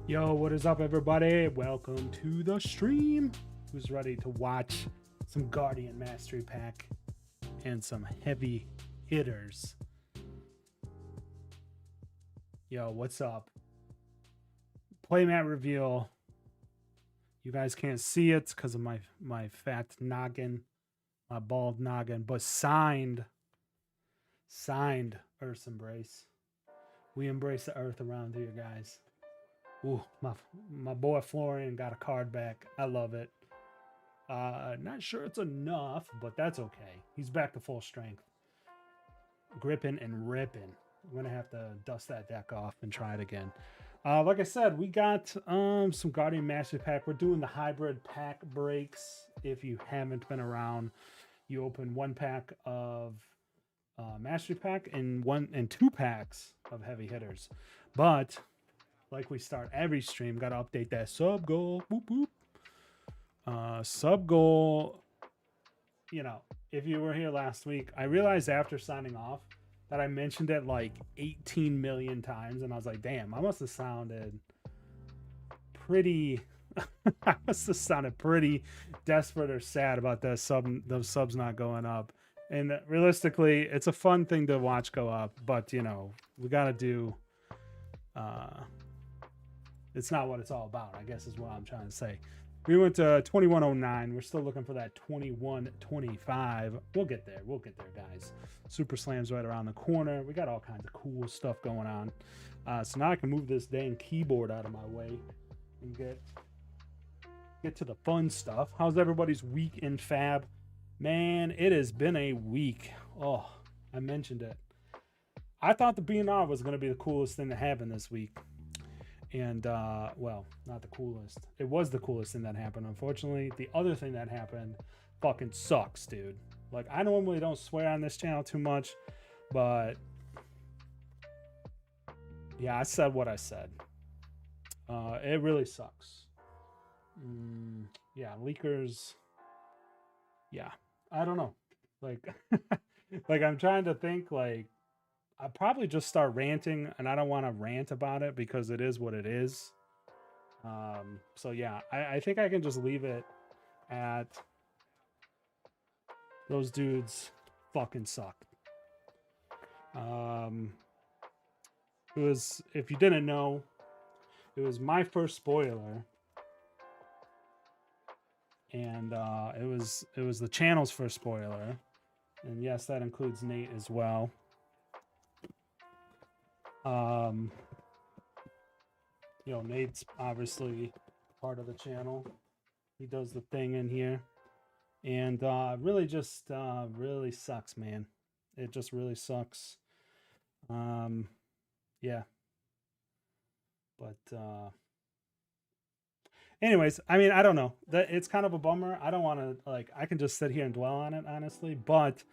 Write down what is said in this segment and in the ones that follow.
Yo, what is up, everybody? Welcome to the stream. Who's ready to watch some Guardian Mastery Pack and some heavy hitters? Yo, what's up? Playmat reveal. You guys can't see it because of my fat noggin, my bald noggin, but signed Earth's Embrace. We embrace the Earth around here, guys. Ooh, my boy Florian got a card back. I love it. Not sure it's enough, but that's okay. He's back to full strength. Gripping and ripping. I'm gonna have to dust that deck off and try it again. Like I said, we got some Guardian Mastery Pack. We're doing the hybrid pack breaks. If you haven't been around, you open one pack of Mastery Pack and two packs of heavy hitters. But like we start every stream, gotta update that sub goal. Boop boop. Sub goal. You know, if you were here last week, I realized after signing off that I mentioned it like 18 million times, and I was like, damn, I must have sounded pretty. I must have sounded pretty desperate or sad about those subs not going up. And realistically, it's a fun thing to watch go up, but you know, we gotta do. It's not what it's all about, I guess is what I'm trying to say. We went to 2109. We're still looking for that 2125. We'll get there. We'll get there, guys. Super Slam's right around the corner. We got all kinds of cool stuff going on. So now I can move this dang keyboard out of my way and get to the fun stuff. How's everybody's week in Fab? Man, it has been a week. Oh, I mentioned it. I thought the BNR was going to be the coolest thing to happen this week. And well, not the coolest. It was the coolest thing that happened. Unfortunately, the other thing that happened fucking sucks, dude. Like, I normally don't swear on this channel too much, but yeah, I said what I said. It really sucks. Yeah, leakers. Yeah, I don't know. Like, like I'm trying to think. Like, I'll probably just start ranting, and I don't want to rant about it because it is what it is. So yeah, I think I can just leave it at those dudes fucking suck. It was, if you didn't know, it was my first spoiler, and it was the channel's first spoiler, and yes, that includes Nate as well. You know, Nate's obviously part of the channel. He does the thing in here. And really just really sucks, man. It just really sucks. Yeah. But anyways, I mean, I don't know. That it's kind of a bummer. I don't want to, like, I can just sit here and dwell on it, honestly, but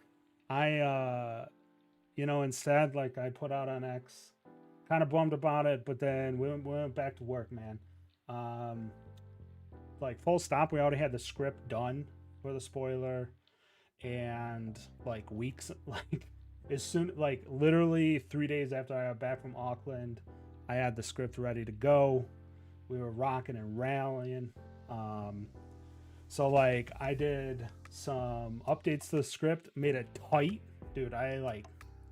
I you know, instead, like, I put out on X, kind of bummed about it, but then we went back to work, man. Like, full stop, we already had the script done for the spoiler, and like weeks, like as soon, like literally 3 days after I got back from Auckland, I had the script ready to go. We were rocking and rallying. So like I did some updates to the script, made it tight, dude.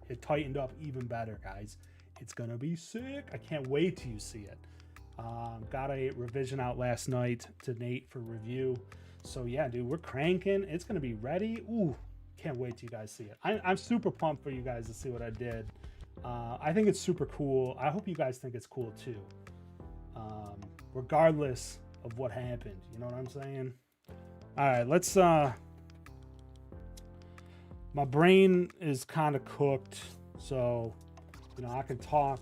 It tightened up even better, guys. It's gonna be sick. I can't wait till you see it. Got a revision out last night to Nate for review. So yeah, dude, we're cranking. It's gonna be ready. Ooh, can't wait till you guys see it. I'm super pumped for you guys to see what I did. I think it's super cool. I hope you guys think it's cool too. Regardless of what happened, you know what I'm saying? All right, let's. My brain is kind of cooked, so you know I can talk.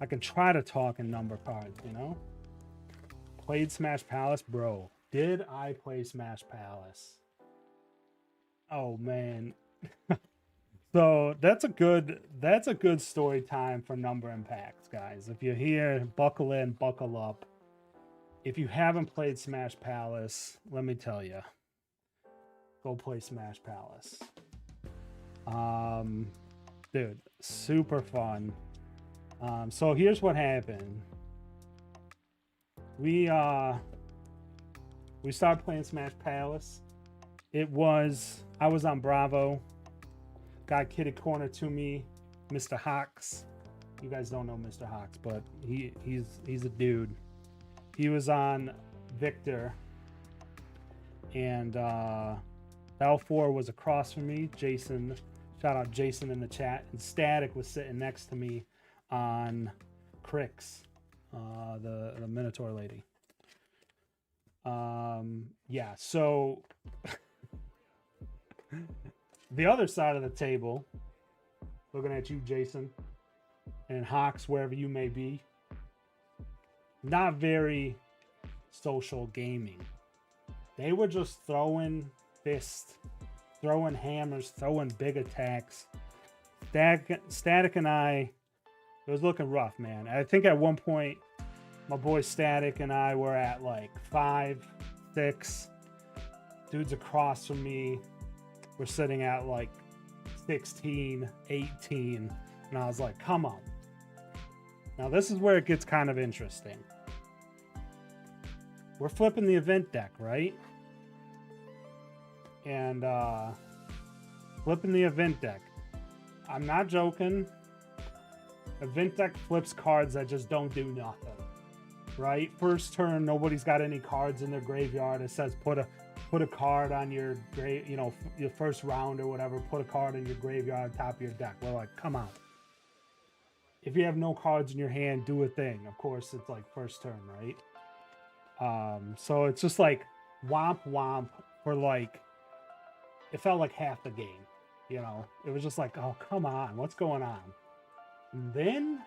I can try to talk in number cards, you know. Played Smash Palace, bro. Did I play Smash Palace? Oh man. So that's a good story time for number and packs, guys. If you're here, buckle in, buckle up. If you haven't played Smash Palace, let me tell you, go play Smash Palace. Dude, super fun. So here's what happened. we started playing Smash Palace. I was on Bravo. Got kitty corner to me, Mr. Hawks. You guys don't know Mr. Hawks, but he's a dude. He was on Victor, and L4 was across from me. Jason, shout out Jason in the chat, and Static was sitting next to me on Crix, the Minotaur lady. Yeah, so the other side of the table, looking at you, Jason, and Hawks, wherever you may be, not very social gaming. They were just throwing fists, throwing hammers, throwing big attacks. Static and I, it was looking rough, man. I think at one point, my boy Static and I were at like 5, 6. Dudes across from me were sitting at like 16, 18. And I was like, come on. Now this is where it gets kind of interesting. We're flipping the event deck, right? And flipping the event deck. I'm not joking. Event deck flips cards that just don't do nothing. Right? First turn, nobody's got any cards in their graveyard. It says put a card on your grave, your first round or whatever. Put a card in your graveyard on top of your deck. We're like, come on. If you have no cards in your hand, do a thing. Of course, it's like first turn, right? So it's just like womp womp for like, it felt like half the game. It was just like, oh, come on, what's going on? And then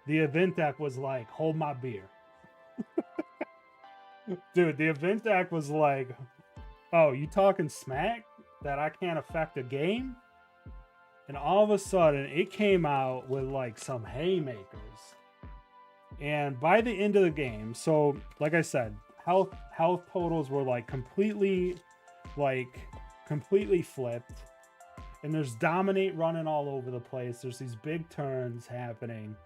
the event deck was like, hold my beer. Dude, the event deck was like, oh, you talking smack that I can't affect a game? And all of a sudden, it came out with like some haymakers. And by the end of the game, so like I said, health totals were like completely flipped. And there's dominate running all over the place. There's these big turns happening.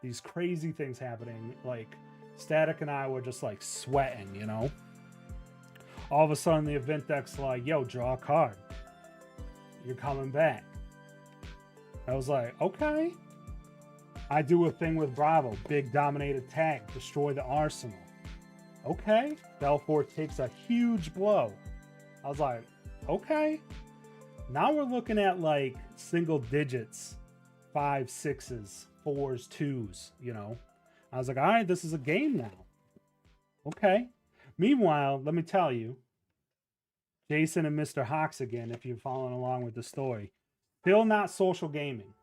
These crazy things happening. Like Static and I were just like sweating, All of a sudden the event deck's like, yo, draw a card. You're coming back. I was like, okay. I do a thing with Bravo. Big dominate attack. Destroy the arsenal. Okay. Belfort takes a huge blow. I was like, okay. Now we're looking at like single digits. 5, 6s, 4s, 2s, I was like, all right, this is a game now. Okay. Meanwhile, let me tell you, Jason and Mr. Hawks again, if you're following along with the story, still not social gaming.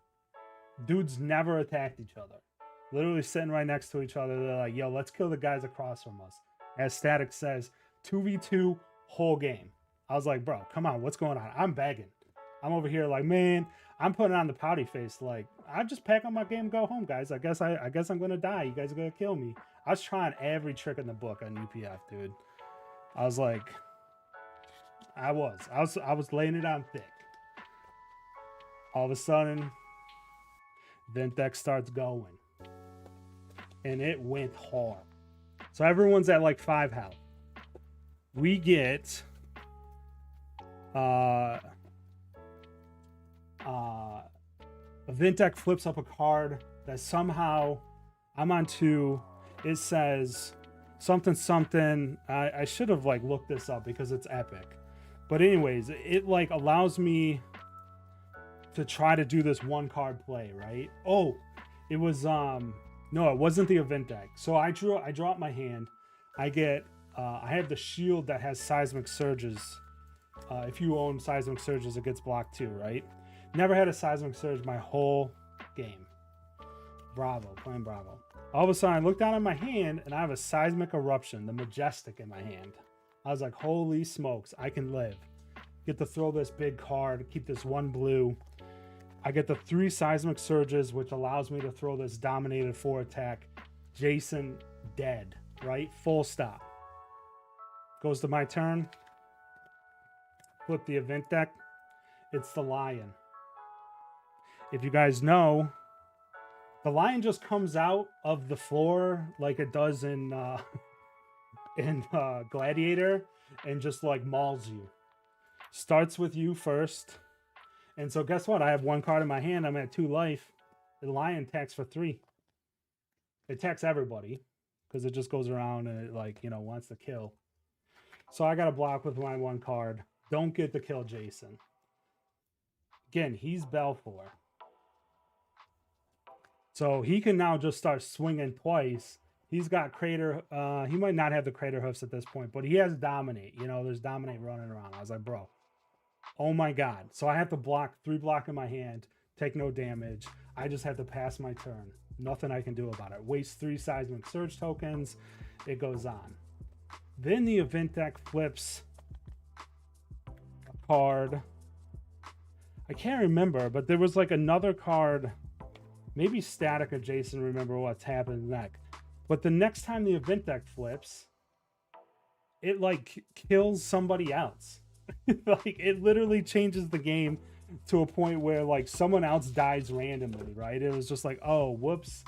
Dudes never attacked each other. Literally sitting right next to each other. They're like, yo, let's kill the guys across from us. As Static says, 2v2 whole game. I was like, bro, come on, what's going on? I'm begging. I'm over here like, man, I'm putting on the pouty face. Like, I just pack on my game and go home, guys. I guess I'm gonna die. You guys are gonna kill me. I was trying every trick in the book on UPF, dude. I was like, I was laying it on thick. All of a sudden, event deck starts going. And it went hard. So everyone's at like 5 health. We get event deck flips up a card that somehow I'm on 2. It says something. I should have like looked this up because it's epic. But anyways, it like allows me to try to do this 1 card play, right? Oh, it was no, it wasn't the event deck. So I draw up my hand. I get I have the shield that has seismic surges. If you own seismic surges, it gets blocked too, right? Never had a seismic surge my whole game. Bravo, playing Bravo. All of a sudden, I look down at my hand and I have a seismic eruption, the majestic in my hand. I was like, holy smokes, I can live. Get to throw this big card, keep this 1 blue. I get the 3 seismic surges, which allows me to throw this dominated 4 attack. Jason dead, right? Full stop. Goes to my turn. Flip the event deck. It's the Lion. If you guys know, The lion just comes out of the floor like it does in Gladiator, and just like mauls you. Starts with you first. And so guess what? I have 1 card in my hand. I'm at 2 life. The lion attacks for 3. It attacks everybody because it just goes around and it, like, you know, wants to kill. So I got to block with my 1 card. Don't get to kill Jason. Again, he's Belfour. So he can now just start swinging twice. He's got Crater. He might not have the Crater Hoofs at this point, but he has Dominate. You know, there's Dominate running around. I was like, bro, oh my God. So I have to block, 3 block in my hand, take no damage. I just have to pass my turn. Nothing I can do about it. Waste 3 Seismic Surge tokens. It goes on. Then the event deck flips a card. I can't remember, but there was like another card. Maybe Static or Jason remember what's happened next. But the next time the event deck flips, it like kills somebody else. Like it literally changes the game to a point where like someone else dies randomly, right? It was just like, oh, whoops.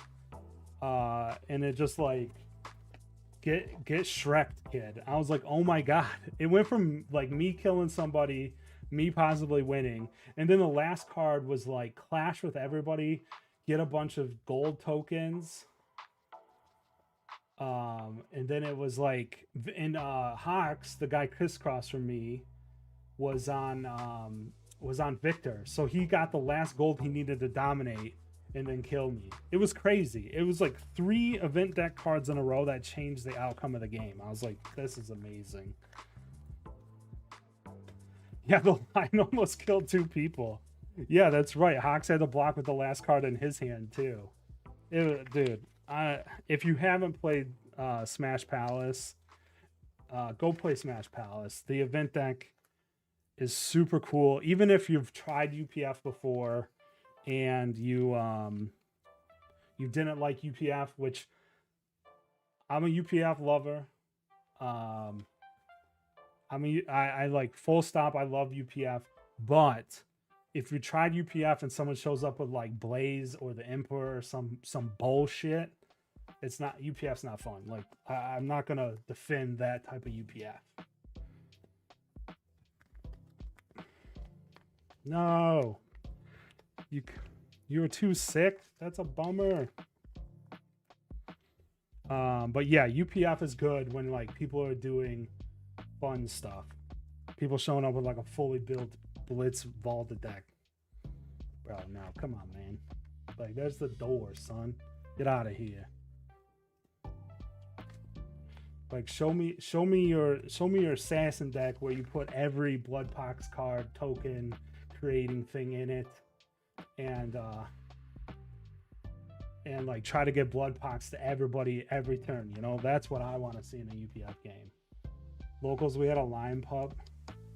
And it just like get Shrek'd, kid. I was like, oh my God. It went from like me killing somebody, me possibly winning, and then the last card was like clash with everybody, get a bunch of gold tokens. And then it was like in Hawks, the guy crisscross from me was on Victor, so he got the last gold he needed to dominate and then kill me. It was crazy. It was like 3 event deck cards in a row that changed the outcome of the game. I was like, this is amazing. Yeah, the line almost killed 2 people. Yeah, that's right. Hawks had to block with the last card in his hand too. Dude, if you haven't played Smash Palace, go play Smash Palace. The event deck is super cool. Even if you've tried UPF before and you didn't like UPF, which I'm a UPF lover. I like full stop. I love UPF, but if you tried UPF and someone shows up with like Blaze or the Emperor or some bullshit, it's not, UPF's not fun. Like I'm not gonna defend that type of UPF. No, you were too sick. That's a bummer. But yeah, UPF is good when like people are doing fun stuff. People showing up with like a fully built Blitz vaulted deck. Bro, no, come on, man. Like, there's the door, son. Get out of here. Like, show me your assassin deck where you put every Bloodpox card, token, creating thing in it, and like try to get Bloodpox to everybody every turn. You know, that's what I want to see in a UPF game. Locals, we had a lion pup.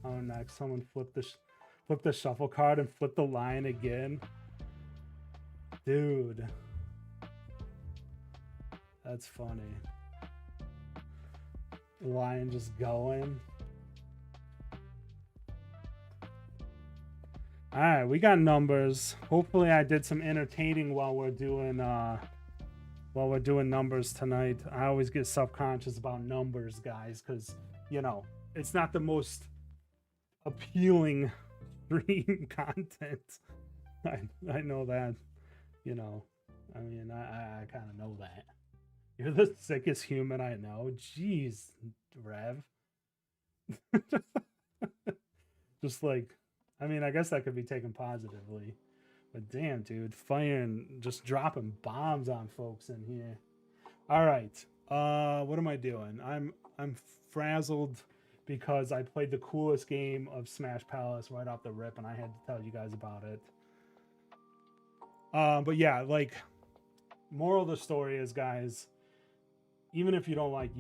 Oh, next someone flipped the shuffle card and flipped the lion again. Dude, that's funny. The lion just going. All right, we got numbers. Hopefully I did some entertaining while we're doing numbers tonight. I always get self-conscious about numbers, guys, because you know it's not the most appealing stream content. I know that, you know. I mean, I kind of know that. You're the sickest human I know. Jeez, Rev. Just like, I mean, I guess that could be taken positively. But damn, dude, firing, just dropping bombs on folks in here. All right. What am I doing? I'm frazzled because I played the coolest game of Smash Palace right off the rip, and I had to tell you guys about it. But yeah, like, moral of the story is, guys, even if you don't like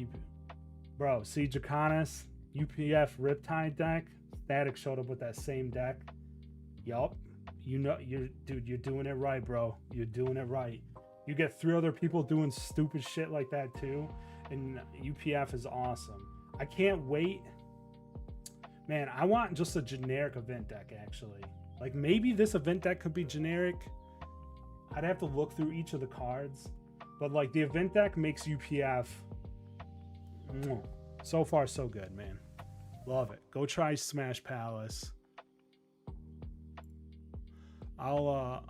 bro, see Jacanis, UPF Riptide deck, Static showed up with that same deck. Yup. You know, you're doing it right, bro. You're doing it right. You get 3 other people doing stupid shit like that too, and UPF is awesome. I can't wait. Man, I want just a generic event deck, actually. Like, maybe this event deck could be generic. I'd have to look through each of the cards, but like the event deck makes UPF. So far, so good, man. Love it. Go try Smash Palace. I'll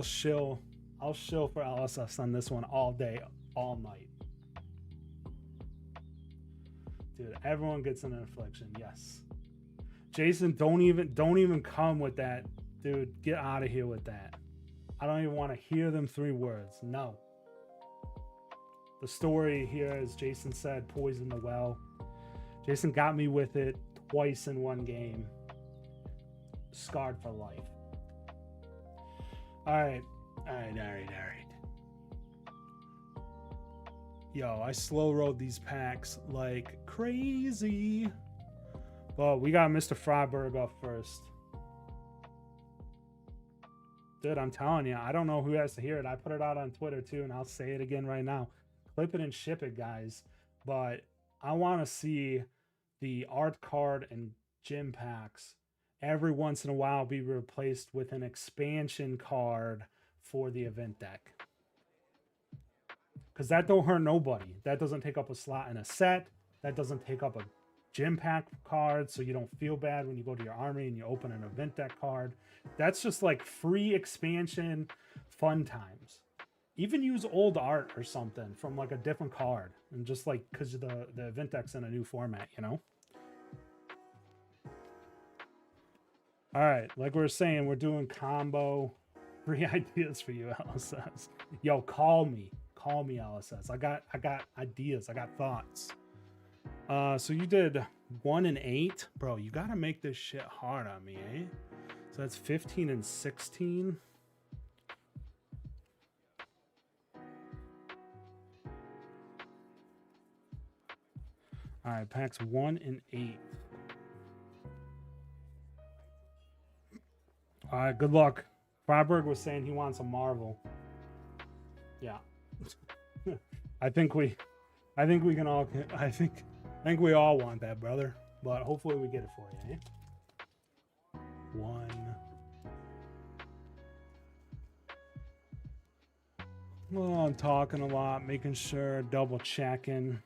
shill for LSS on this one all day, all night. Dude, everyone gets an affliction. Yes. Jason, don't even come with that. Dude, get out of here with that. I don't even want to hear them 3 words. No. The story here, as Jason said, poisoned the well. Jason got me with it twice in one game. Scarred for life. All right. Yo, I slow rolled these packs like crazy. Well, we got Mr. Freiberg up first. Dude, I'm telling you, I don't know who has to hear it. I put it out on Twitter too, and I'll say it again right now. Clip it and ship it, guys. But I want to see the art card and gym packs every once in a while be replaced with an expansion card for the event deck. Because that don't hurt nobody. That doesn't take up a slot in a set. That doesn't take up a gym pack card, so you don't feel bad when you go to your army and you open an event deck card. That's just like free expansion fun times. Even use old art or something from like a different card, and just like because the event deck's in a new format, you know. All right, like we were saying, we're doing combo. 3 ideas for you, LSS. Yo, call me LSS. I got ideas. I got thoughts. So you did 1 and 8, bro. You gotta make this shit hard on me, eh? So that's 15 and 16. All right, packs 1 and 8. All right, good luck. Freiberg was saying he wants a Marvel. Yeah. I think we can all. I think we all want that, brother. But hopefully we get it for you, eh? 1. Well, I'm talking a lot, making sure, double checking.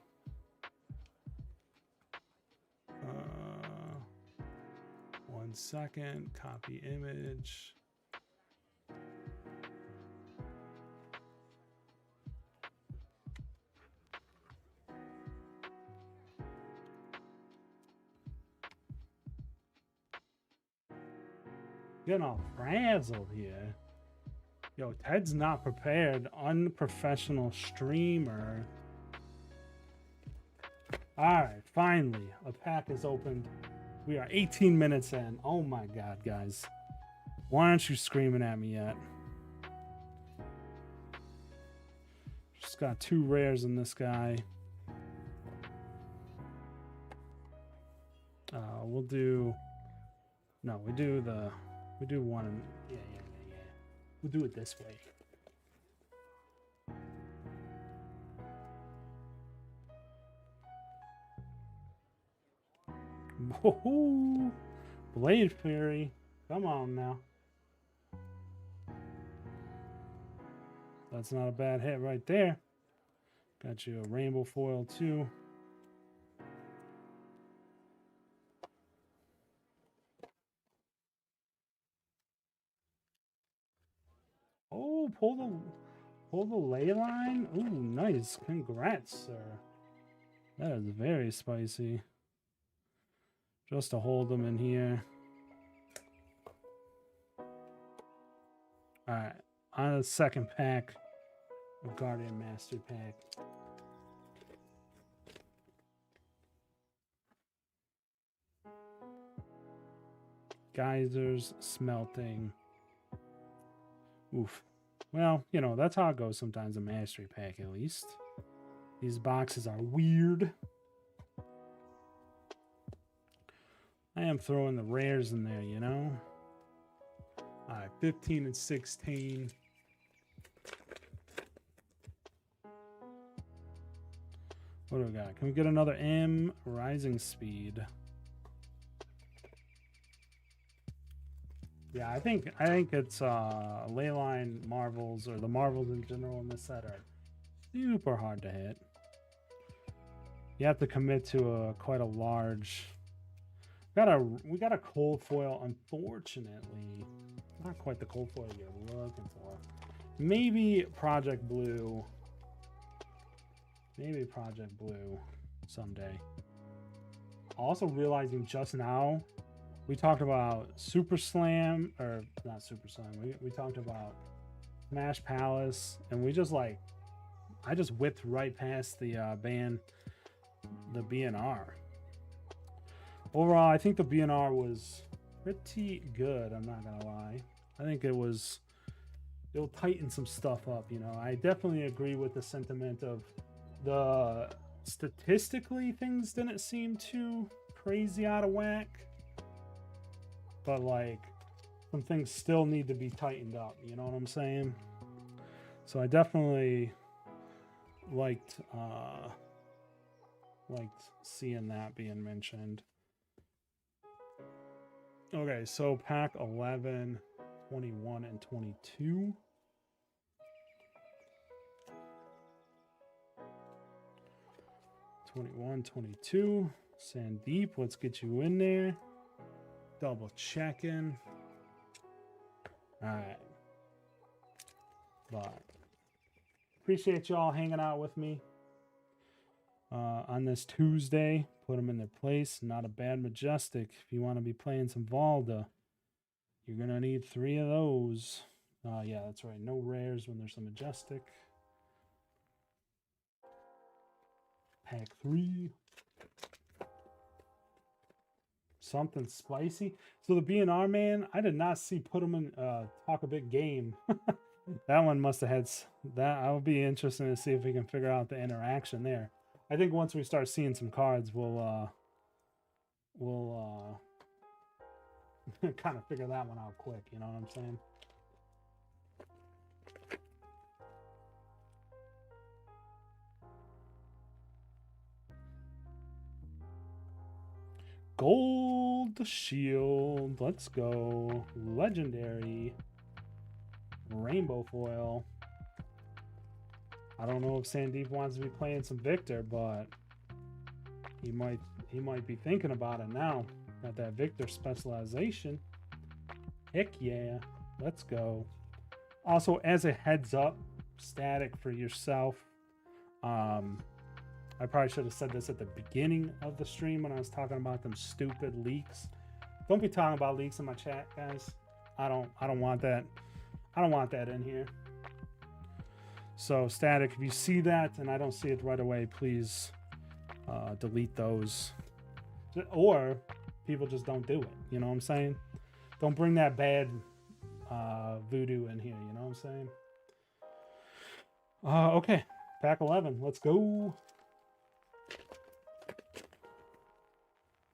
1 second. Copy image. Getting all frazzled here. Yo, Ted's not prepared. Unprofessional streamer. Alright, finally. A pack is opened. We are 18 minutes in. Oh my god, guys. Why aren't you screaming at me yet? Just got 2 rares in this guy. We'll do... No, we do 1. Yeah. We'll do it this way. Woohoo! Blade Fury. Come on now. That's not a bad hit right there. Got you a rainbow foil too. Oh, pull the ley line. Ooh, nice. Congrats, sir. That is very spicy. Just to hold them in here. Alright. On the second pack of Guardian Master Pack. Geysers, smelting. Oof. Well, you know, that's how it goes sometimes, a Mastery Pack at least. These boxes are weird. I am throwing the rares in there, you know? Alright, 15 and 16. What do we got? Can we get another M? Rising Speed. Yeah, I think it's Leyline Marvels, or the Marvels in general in this set, are super hard to hit. You have to commit to quite a large. We got a cold foil, unfortunately. Not quite the cold foil you're looking for. Maybe Project Blue. Maybe Project Blue someday. Also realizing just now, we talked about Super Slam, or not Super Slam. We talked about Smash Palace, and we just like, I just whipped right past the the BNR. Overall, I think the BNR was pretty good. I'm not gonna lie. I think it'll tighten some stuff up. You know, I definitely agree with the sentiment of the statistically things didn't seem too crazy out of whack, but like some things still need to be tightened up. You know what I'm saying? So I definitely liked seeing that being mentioned. Okay, so pack 11, 21, and 22. '21, 22. Sandeep, let's get you in there. Double checking. All right. But appreciate y'all hanging out with me on this Tuesday. Put them in their place. Not a bad Majestic. If you want to be playing some Valda, you're going to need 3 of those. Yeah, that's right. No rares when there's a Majestic. Pack 3. Something spicy. So the BNR man, I did not see put him in Talk a Big Game. That one must have had that. I'll be interested to see if we can figure out the interaction there. I think once we start seeing some cards, we'll kind of figure that one out quick. You know what I'm saying? Gold Shield. Let's go. Legendary. Rainbow foil. I don't know if Sandeep wants to be playing some Victor, but he might be thinking about it now. Got that Victor specialization. Heck yeah. Let's go. Also, as a heads up, Static, for yourself. I probably should have said this at the beginning of the stream when I was talking about them stupid leaks. Don't be talking about leaks in my chat, guys. I don't want that. I don't want that in here. So Static, if you see that and I don't see it right away, please delete those. Or people just don't do it. You know what I'm saying? Don't bring that bad voodoo in here. You know what I'm saying? Okay, pack 11. Let's go.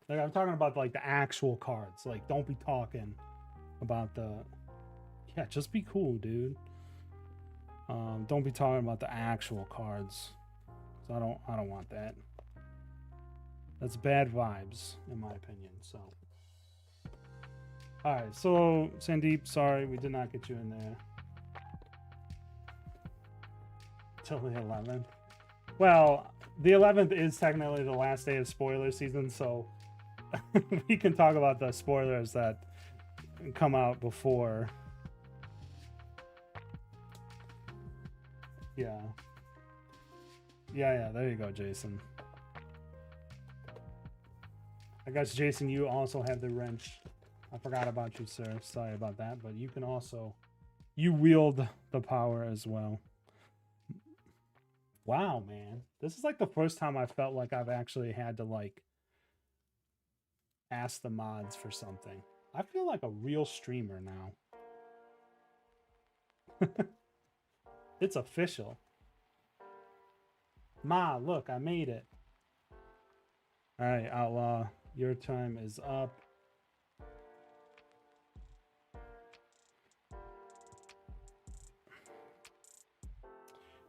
Like, I'm talking about like the actual cards. Like, don't be talking about the. Yeah, just be cool, dude. Don't be talking about the actual cards. So I don't want that. That's bad vibes, in my opinion. So, all right. So Sandeep, sorry we did not get you in there till the 11th. Well, the 11th is technically the last day of spoiler season, so we can talk about the spoilers that come out before. Yeah. Yeah, there you go, Jason. I guess, Jason, you also have the wrench. I forgot about you, sir. Sorry about that, but you can also... You wield the power as well. Wow, man. This is like the first time I felt like I've actually had to, like, ask the mods for something. I feel like a real streamer now. It's official. Ma, look, I made it. All right, Outlaw, your time is up.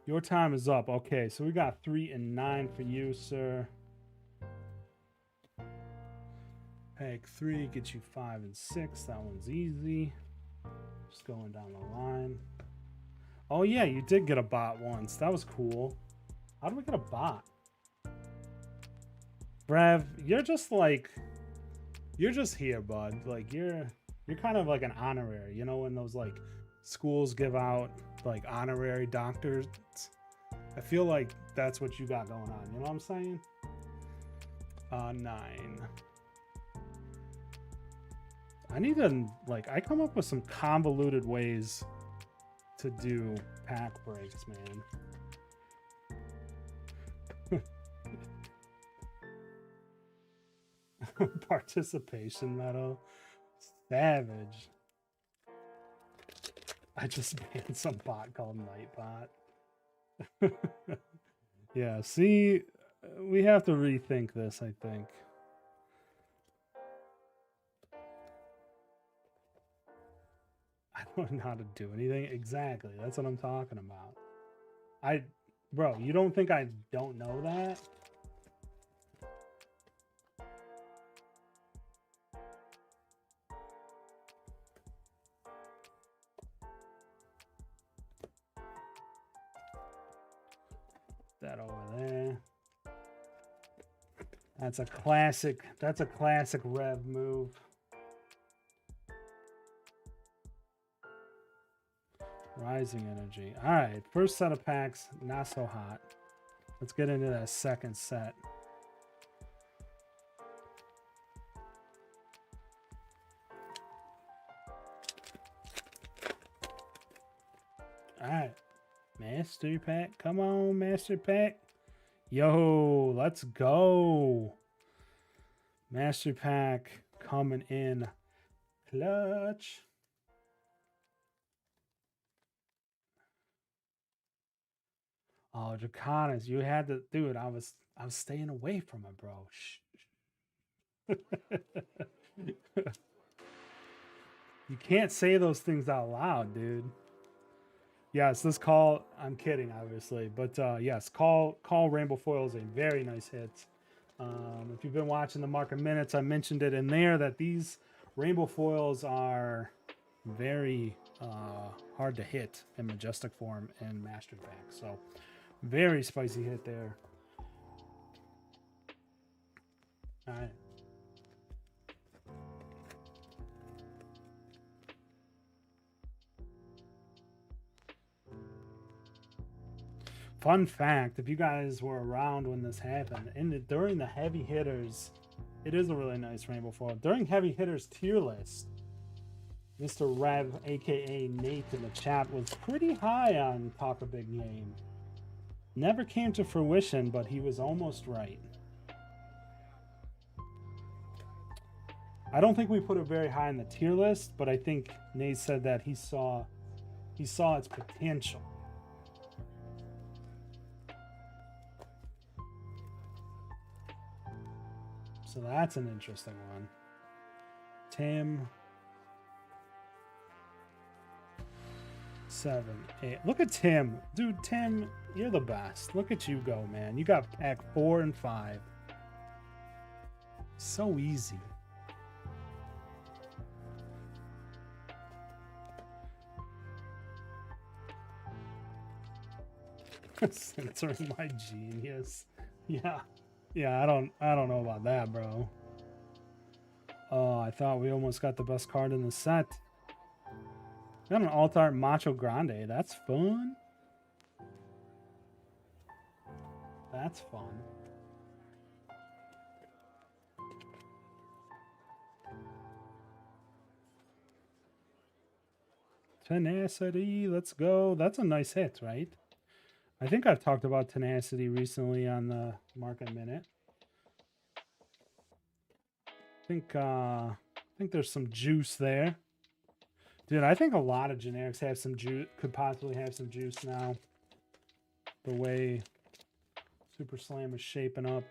Your time is up. Okay, so we got 3 and 9 for you, sir. Pack 3 gets you 5 and 6. That one's easy. Just going down the line. Oh yeah, you did get a bot once. That was cool. How do we get a bot? Brev, you're just like, you're just here, bud. Like you're kind of like an honorary. You know when those like schools give out like honorary doctors? I feel like that's what you got going on. You know what I'm saying? 9. I need to, like, I come up with some convoluted ways to do pack breaks, man. Participation medal. Savage. I just banned some bot called Nightbot. Yeah, see, we have to rethink this, I think. I don't know how to do anything. Exactly. That's what I'm talking about. Bro, you don't think I don't know that? That over there. That's a classic Rev move. Rising energy. All right, first set of packs, not so hot. Let's get into that second set. All right, master pack. Come on, master pack. Yo, let's go. Master pack coming in clutch. Oh, Draconis, you had to, dude. I was staying away from it, bro. Shh. You can't say those things out loud, dude. Yes, this call. I'm kidding, obviously, but yes, call Rainbow Foil is a very nice hit. If you've been watching the Market Minutes, I mentioned it in there that these Rainbow Foils are very hard to hit in Majestic form and Master Pack. So very spicy hit there. All right. Fun fact, if you guys were around when this happened, during the heavy hitters, it is a really nice Rainbow Foil. During heavy hitters tier list, Mr. Rev, aka Nate in the chat, was pretty high on Talk a Big Game. Never came to fruition, but he was almost right. I don't think we put it very high in the tier list, but I think Nate said that he saw its potential. So that's an interesting one. Tim. 7, 8. Look at Tim. Dude, Tim, you're the best. Look at you go, man. You got pack 4 and 5. So easy. Censoring my genius. Yeah. Yeah, I don't know about that, bro. Oh, I thought we almost got the best card in the set. Got an alt art Macho Grande. That's fun. That's fun. Tenacity, let's go. That's a nice hit, right? I think I've talked about Tenacity recently on the Market Minute. I think there's some juice there. Dude, I think a lot of generics have some juice, could possibly have some juice now. The way Super Slam is shaping up.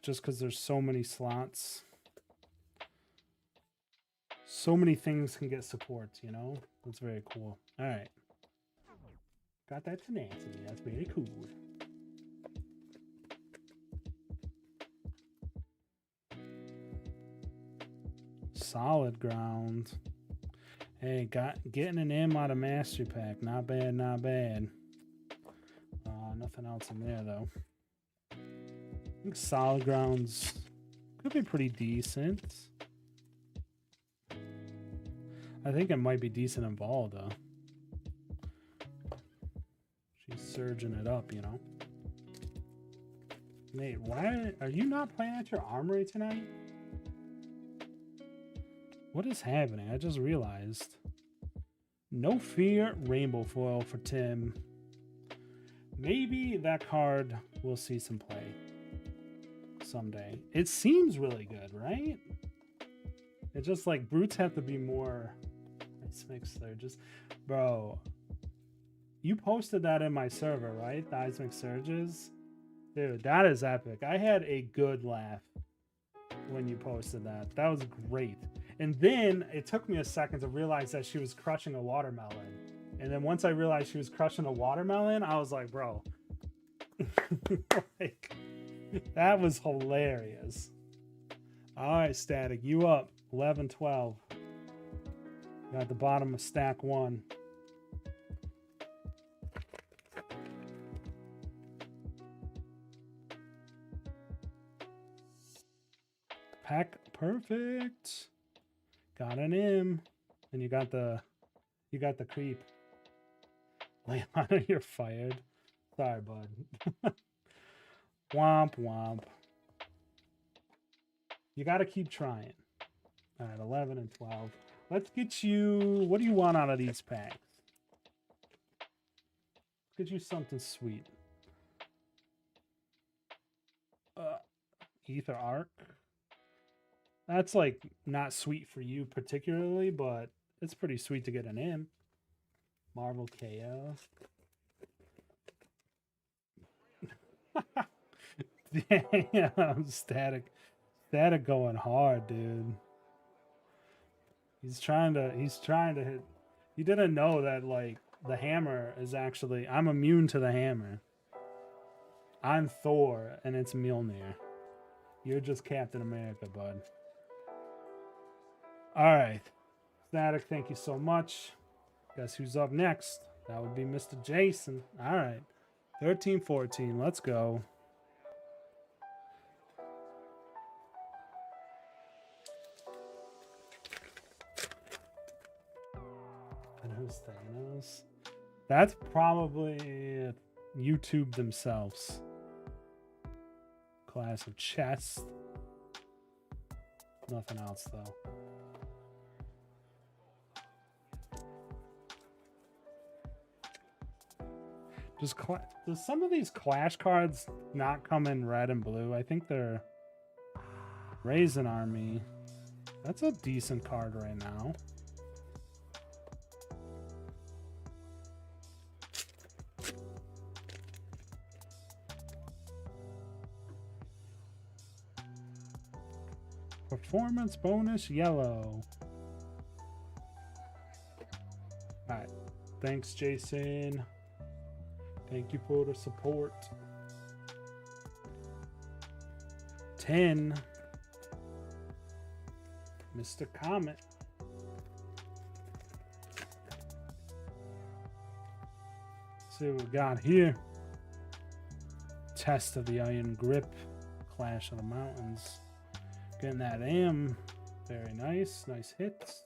Just because there's so many slots. So many things can get supports, you know? That's very cool. All right. Got that tenacity. That's very cool. Solid ground. Hey, getting an M out of Mastery Pack. Not bad, not bad. Nothing else in there, though. I think solid grounds could be pretty decent. I think it might be decent in Volda. She's surging it up, you know. Nate, why are you not playing at your armory tonight? What is happening? I just realized. No Fear Rainbow Foil for Tim. Maybe that card will see some play someday. It seems really good, right? It's just like brutes have to be more Ice Mix Surges. Bro, you posted that in my server, right? The Ice Mix Surges. Dude, that is epic. I had a good laugh when you posted that. That was great. And then it took me a second to realize that she was crushing a watermelon. And then once I realized she was crushing a watermelon, I was like, bro. Like, that was hilarious. All right, Static, you up. 11, 12. You're at the bottom of stack 1. Pack perfect. Got an M. And you got the creep. Leona, you're fired. Sorry, bud. Womp womp. You got to keep trying. All right, 11 and 12. Let's get you... What do you want out of these packs? Let's get you something sweet. Ether Arc. That's, like, not sweet for you particularly, but it's pretty sweet to get an M. Marvel Chaos. Damn, Static going hard, dude. He's trying to hit. You didn't know that, like, the hammer is actually, I'm immune to the hammer. I'm Thor and it's Mjolnir. You're just Captain America, bud. All right. Static, thank you so much. Guess who's up next? That would be Mr. Jason. All right. 13, 14. Let's go. And who's Thanos? That's probably YouTube themselves. Class of Chess. Nothing else, though. Does some of these Clash cards not come in red and blue? I think they're Raisin Army. That's a decent card right now. Performance bonus yellow. All right. Thanks, Jason. Thank you for the support. 10. Mr. Comet. See what we got here. Test of the Iron Grip. Clash of the Mountains. Getting that M. Very nice. Nice hits.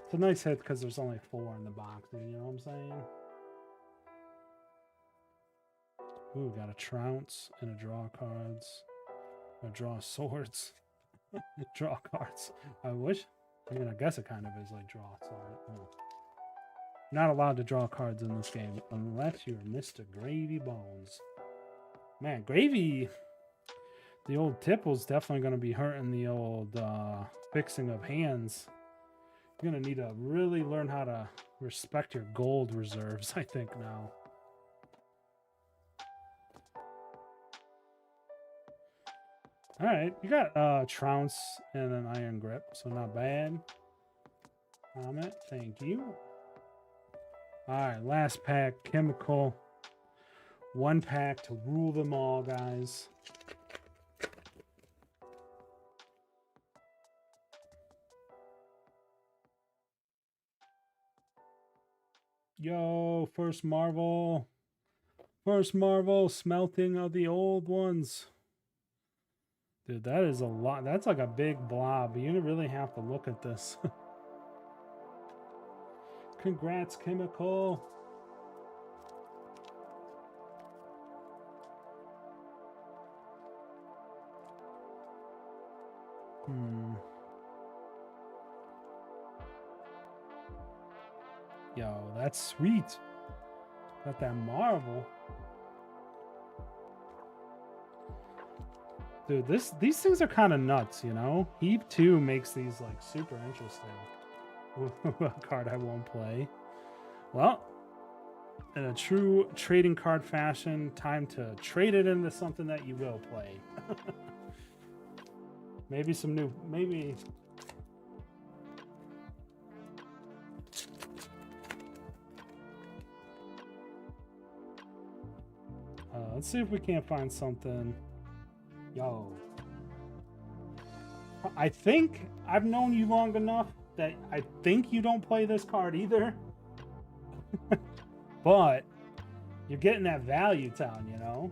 It's a nice hit because there's only 4 in the box. You know what I'm saying? Ooh, got a Trounce and a draw cards. Or draw swords. Draw cards. I wish. I mean, I guess it kind of is like draw sword. Oh. Not allowed to draw cards in this game unless you're Mr. Gravy Bones. Man, Gravy... The old Tipple's definitely going to be hurting the old fixing of hands. You're going to need to really learn how to respect your gold reserves, I think, now. All right, you got Trounce and an Iron Grip, so not bad. Comment, thank you. All right, last pack, Chemical. 1 pack to rule them all, guys. Yo, first Marvel. First Marvel smelting of the old ones. Dude, that is a lot. That's like a big blob. You really have to look at this. Congrats, Chemical. Yo, that's sweet. Got that Marvel. Dude, these things are kind of nuts, you know? Heap 2 makes these like super interesting. A card I won't play. Well, in a true trading card fashion, time to trade it into something that you will play. Maybe some new, maybe. Let's see if we can't find something. Yo. I think I've known you long enough that I think you don't play this card either. But you're getting that value town, you know?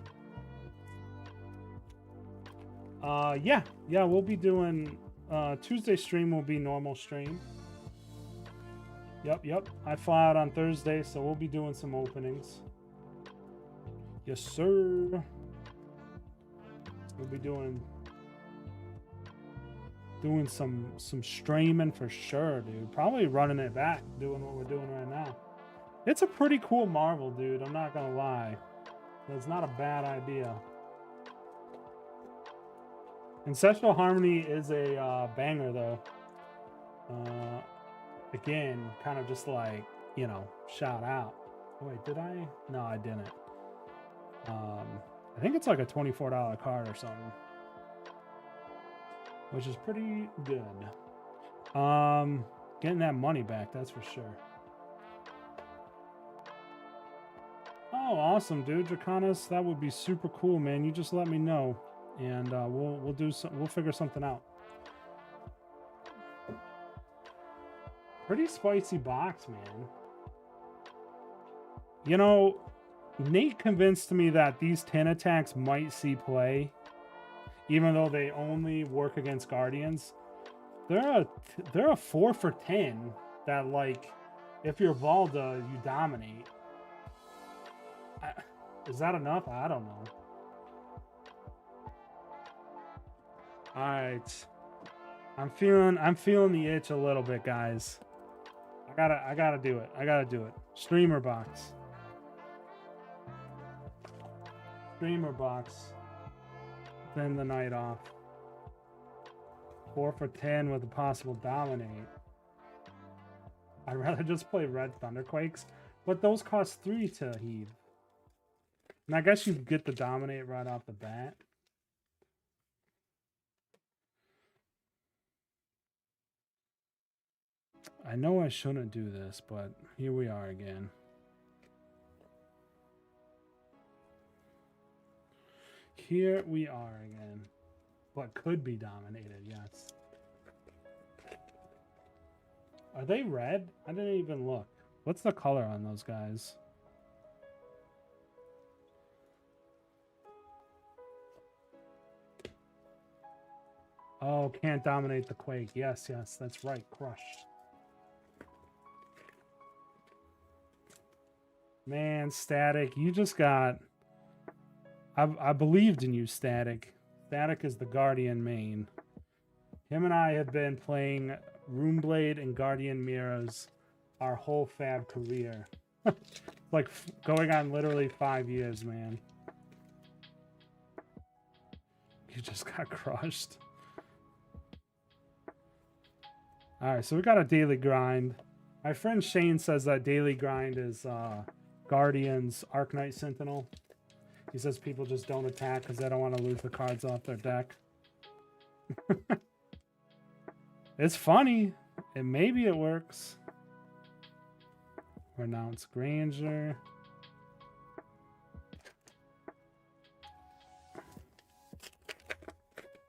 Yeah, we'll be doing Tuesday stream will be normal stream. Yep. I fly out on Thursday, so we'll be doing some openings. Yes, sir. We'll be doing some streaming for sure, dude. Probably running it back, doing what we're doing right now. It's a pretty cool Marvel, dude. I'm not gonna lie. It's not a bad idea. Ancestral Harmony is a banger, though. Again, kind of just like, you know, shout out. Oh, wait, did I? No, I didn't. I think it's like a $24 card or something, which is pretty good. Getting that money back, that's for sure. Oh, awesome, dude. Draconis, that would be super cool, man. You just let me know, and we'll figure something out. Pretty spicy box, man. You know, Nate convinced me that these 10 attacks might see play, even though they only work against Guardians. They're a 4 for 10 that, like, if you're Valda, you dominate. Is that enough? I don't know. All right, I'm feeling the itch a little bit, guys. I gotta do it. Streamer box. Streamer box. Then the night off. 4 for 10 with a possible dominate. I'd rather just play Red Thunderquakes, but those cost 3 to heave. And I guess you get the dominate right off the bat. I know I shouldn't do this, but here we are again. Here we are again. What could be dominated, yes. Are they red? I didn't even look. What's the color on those guys? Oh, can't dominate the Quake. Yes, that's right. Crushed. Man, Static, you just got... I believed in you, Static. Static is the Guardian main. Him and I have been playing Runeblade and Guardian Mirrors our whole fab career. Like, going on literally 5 years, man. You just got crushed. Alright, so we got a daily grind. My friend Shane says that daily grind is Guardian's Arknight Sentinel. He says people just don't attack because they don't want to lose the cards off their deck. It's funny. And maybe it works. Renounce Granger.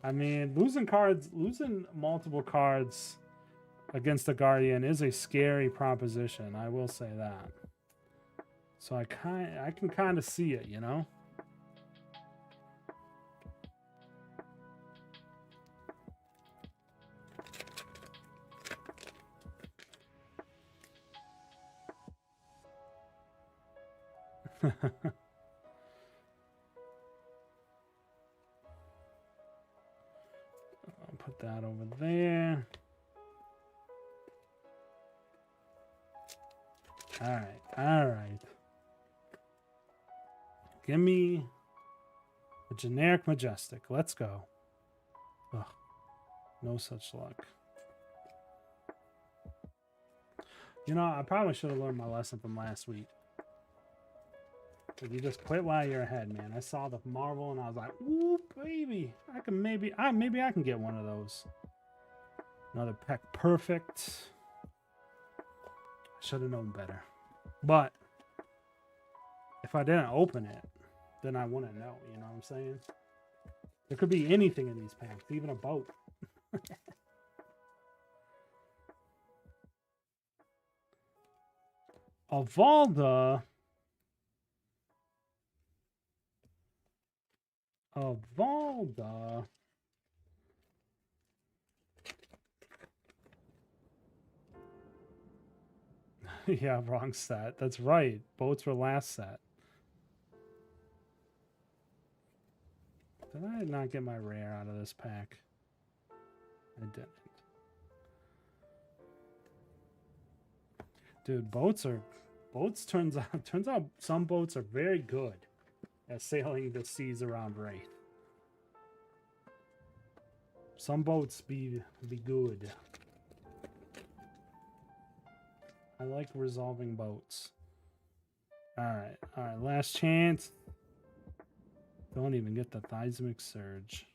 I mean, losing multiple cards against the Guardian is a scary proposition. I will say that. So I can kind of see it, you know? I'll put that over there. All right. All right. Give me a generic majestic. Let's go. Ugh. No such luck. You know, I probably should have learned my lesson from last week. If you just quit while you're ahead, man. I saw the Marvel and I was like, ooh, baby. I can maybe I can get one of those. Another Peck Perfect. I should have known better. But if I didn't open it, then I wouldn't know, you know what I'm saying? There could be anything in these packs, even a boat. Avalda. Yeah, wrong set. That's right. Boats were last set. Did I not get my rare out of this pack? I didn't. Dude, boats turns out some boats are very good at sailing the seas around Wraith. Some boats be good. I like resolving boats. Alright, last chance. Don't even get the Theismic Surge.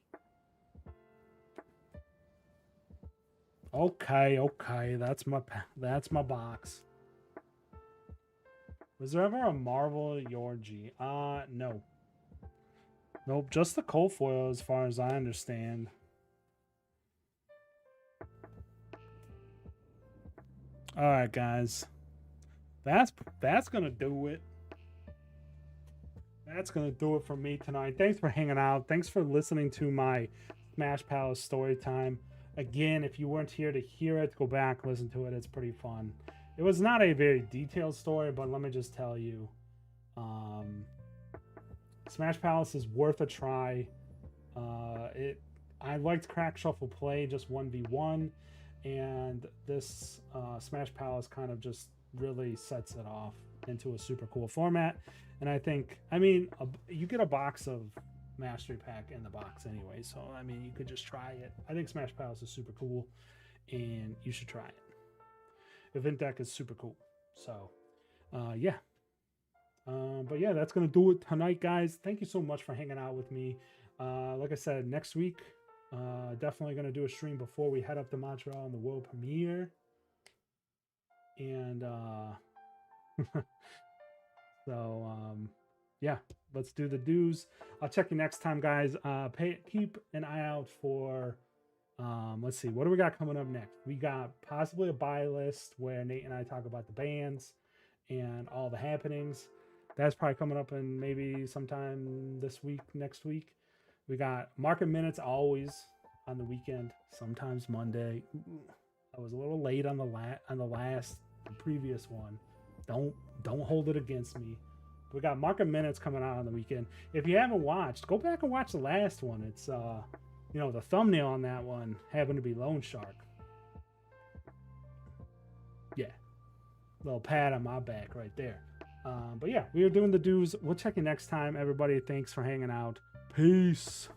Okay, that's my box. Was there ever a Marvel Yorgi? No. Nope, just the cold foil as far as I understand. Alright, guys. That's gonna do it. That's gonna do it for me tonight. Thanks for hanging out. Thanks for listening to my Smash Palace story time. Again, if you weren't here to hear it, go back, listen to it. It's pretty fun. It was not a very detailed story, but let me just tell you, Smash Palace is worth a try. I liked Crack Shuffle play just 1v1, and this Smash Palace kind of just really sets it off into a super cool format. And I think, I mean, you get a box of Mastery Pack in the box anyway, so I mean, you could just try it. I think Smash Palace is super cool, and you should try it. Event deck is super cool. So, yeah. But yeah, that's going to do it tonight, guys. Thank you so much for hanging out with me. Like I said, next week, definitely going to do a stream before we head up to Montreal on the world premiere. And, so, yeah, let's do the dues. I'll check you next time, guys. Keep an eye out for... let's see, what do we got coming up next? We got possibly a buy list where Nate and I talk about the bands and all the happenings. That's probably coming up in maybe sometime this week, next week. We got market minutes always on the weekend, sometimes Monday. I was a little late on the previous one. Don't hold it against me. We got market minutes coming out on the weekend. If you haven't watched, go back and watch the last one. It's you know, the thumbnail on that one happened to be Loan Shark. Yeah. Little pat on my back right there. But yeah, we are doing the dues. We'll check you next time, everybody. Thanks for hanging out. Peace.